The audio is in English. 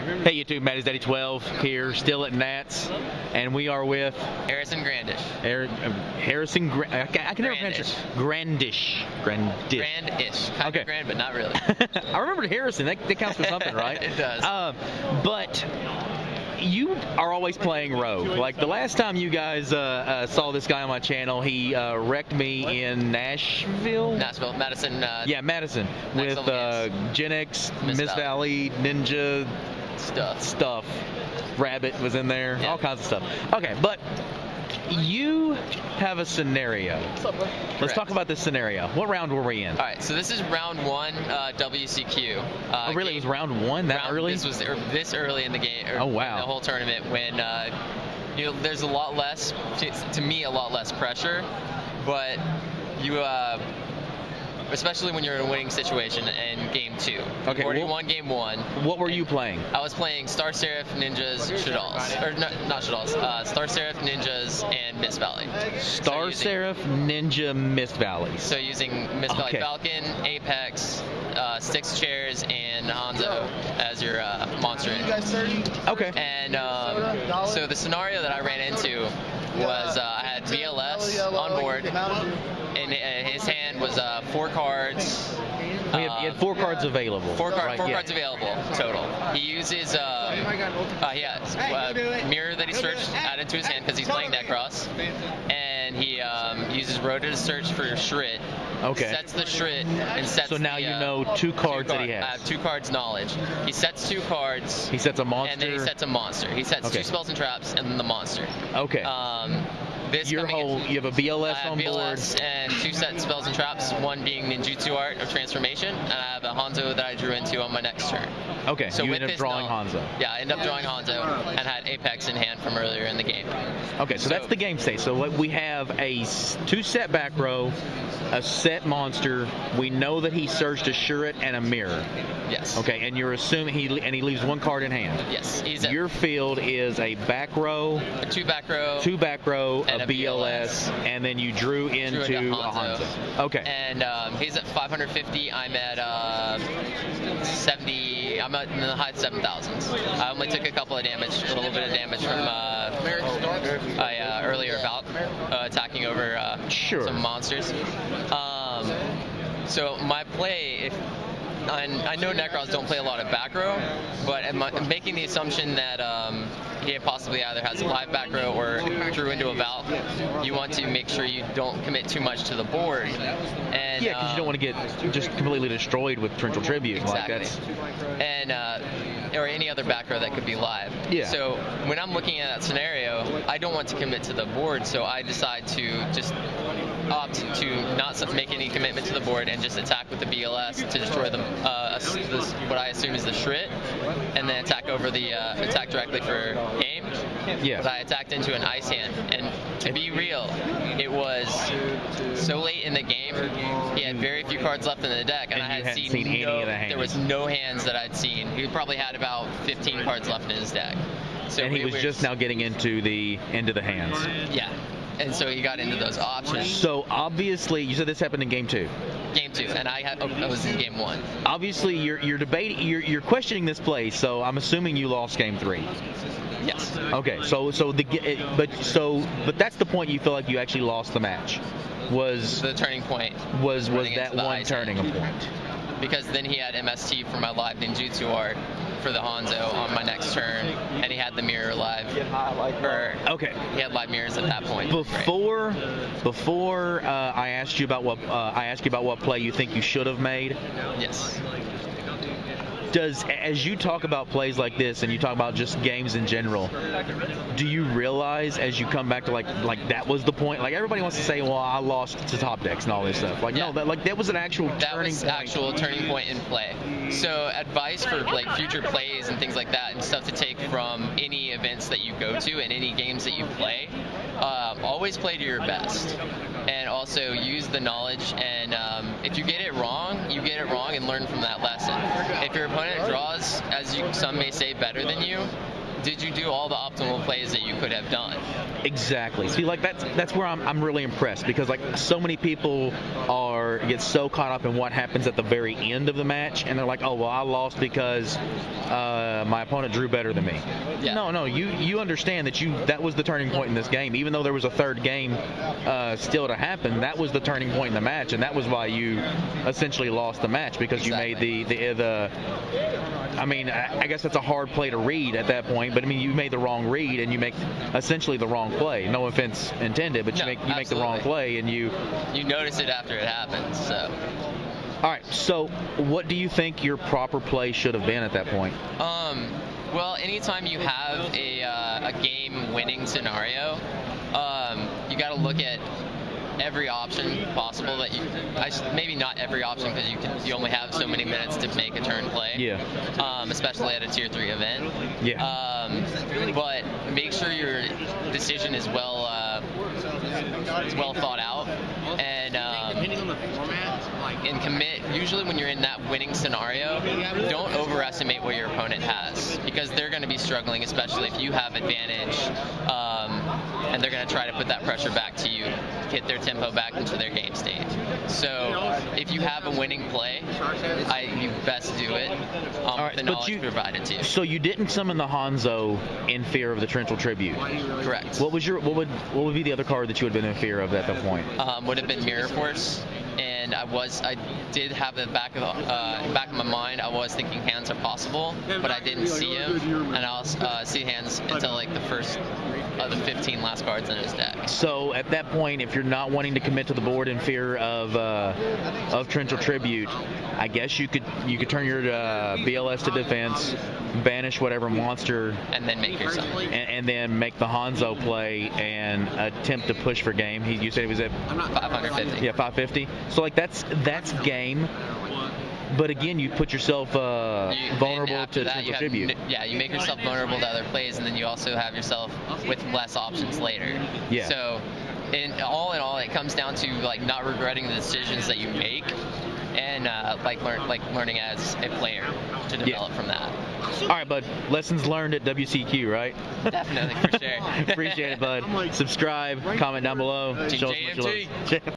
Hey YouTube, Matt is Daddy 12 here, still at Nats, and we are with Harrison Grandish. I can never pronounce it. Grandish. Grandish. Kind of grand, but not really. I remembered Harrison. That counts for something, right? It does. But you are always playing rogue. Like the last time you guys saw this guy on my channel, he wrecked me in Nashville, Madison. Madison with Gen X, Miss Valley, Ninja stuff. Rabbit was in there, all kinds of stuff. Okay, but you have a scenario. Let's talk about this scenario. What round were we in? All right, so this is round 1, WCQ. Oh, really? It was round 1 that early? This was this early in the game. Oh, wow. The whole tournament when there's a lot less, to me, a lot less pressure, but you. Especially when you're in a winning situation in Game 2. Okay. 41 Game 1. What were you playing? I was playing Star Seraph, Ninjas, Shaddolls. Or not Shaddolls. Star Seraph, Ninjas, and Miss Valley. Star Seraph, Ninja, Miss Valley. So using Miss Valley Falcon, Apex, Styx Chairs, and Hanzo as your monster. Okay. And so the scenario that I ran into was I had VLS on board. And his hand was 4 cards. He had 4 cards available. 4 cards available total. He uses mirror that he searched added to his hand because he's playing Necross, and he uses Rhoda to search for Shrit. Okay. Sets the Shrit and sets. So now you know 2 cards that he has. I have 2 cards knowledge. He sets 2 cards. He sets a monster. And then he sets a monster. He sets 2 spells and traps and then the monster. Okay. You have a BLS on board. BLS and 2 set spells and traps, one being Ninjutsu Art of Transformation, and I have a Hanzo that I drew into on my next turn. Okay, so you ended up drawing Hanzo. Yeah, I ended up drawing Hanzo and had Apex in hand from earlier in the game. Okay, so that's the game state. So we have a 2 set back row, a set monster. We know that he searched a Shurret and a mirror. Yes. Okay, and you're assuming he leaves 1 card in hand. Yes. Your field is a back row, 2 back row, a BLS, and then you drew into a Hanzo. Okay. And he's at 550. I'm at 70. I'm in the high 7,000s. I only took a couple of damage, a little bit of damage from earlier bout attacking over some monsters. So my play, I know Necros don't play a lot of back row, but I'm making the assumption that he possibly either has a live back row or drew into a valve. You want to make sure you don't commit too much to the board. And, yeah, because you don't want to get just completely destroyed with Torrential Tribute. Exactly. Like and or any other back row that could be live. Yeah. So when I'm looking at that scenario, I don't want to commit to the board, so I decide to just opt to not make any commitment to the board and just attack with the BLS to destroy them. What I assume is the Shrit, and then attack directly for game. Yeah. But I attacked into an ice hand, and to be real, it was so late in the game. He had very few cards left in the deck, and I had seen any of the hands. There was no hands that I'd seen. He probably had about 15 cards left in his deck. So and he was just now getting into the hands. Yeah. And so he got into those options. So obviously, you said this happened in Game 2. Game 2, and I was in Game 1. Obviously, you're debating, you're questioning this play. So I'm assuming you lost Game 3. Yes. Okay. But that's the point you feel like you actually lost the match. Was the turning point? Was that one turning point? Because then he had MST for my live ninjutsu art for the Hanzo on my next turn, and he had the mirror live. Okay. He had live mirrors at that point. Before I asked you about what play you think you should have made. Yes. As you talk about plays like this and you talk about just games in general, do you realize as you come back to like that was the point? Like everybody wants to say, well, I lost to top decks and all this stuff. Like no, that was an actual turning point. That was actual turning point in play. So advice for like future plays and things like that and stuff to take from any events that you go to and any games that you play. Always play to your best, and also use the knowledge. And if you get it wrong, you get it wrong and learn from that lesson. If your opponent draws, some may say, better than you, did you do all the optimal plays that you could have done? Exactly. See, like that's where I'm really impressed, because like so many people are get so caught up in what happens at the very end of the match, and they're like, oh well, I lost because my opponent drew better than me. Yeah. No, you understand that was the turning point in this game. Even though there was a third game still to happen, that was the turning point in the match, and that was why you essentially lost the match, because Exactly. you made the I mean, I guess that's a hard play to read at that point, but I mean, you made the wrong read and you make essentially the wrong play. No offense intended, but you make the wrong play, and you notice it after it happens. So. All right. So, what do you think your proper play should have been at that point? Well, anytime you have a game-winning scenario, you got to look at every option possible that maybe not every option, because you only have so many minutes to make a turn play. Yeah. Especially at a tier 3 event. Yeah. But make sure your decision is well thought out, and commit. Usually when you're in that winning scenario, don't overestimate what your opponent has, because they're going to be struggling, especially if you have advantage, and they're going to try to put that pressure back to you, get their tempo back into their game state. So if you have a winning play, you best do it with the knowledge provided to you. So you didn't summon the Hanzo in fear of the Torrential Tribute. Correct. What would be the other card that you would have been in fear of at that point? Would have been Mirror Force. And I did have the back of my mind. I was thinking hands are possible, but I didn't see him, and I'll see hands until like the first of the 15 last cards in his deck. So at that point, if you're not wanting to commit to the board in fear of Torrential Tribute, I guess you could turn your BLS to defense, banish whatever monster, and then make yourself. And then make the Hanzo play and attempt to push for game. You said he was at 550. Yeah, 550. So like that's game. But again, you put yourself vulnerable to Torrential Tribute. You make yourself vulnerable to other plays, and then you also have yourself with less options later. Yeah. So, in all, it comes down to like not regretting the decisions that you make, and learning as a player to develop from that. All right, bud. Lessons learned at WCQ, right? Definitely, for sure. Appreciate it, bud. Subscribe, comment down below. Team Show us what you love.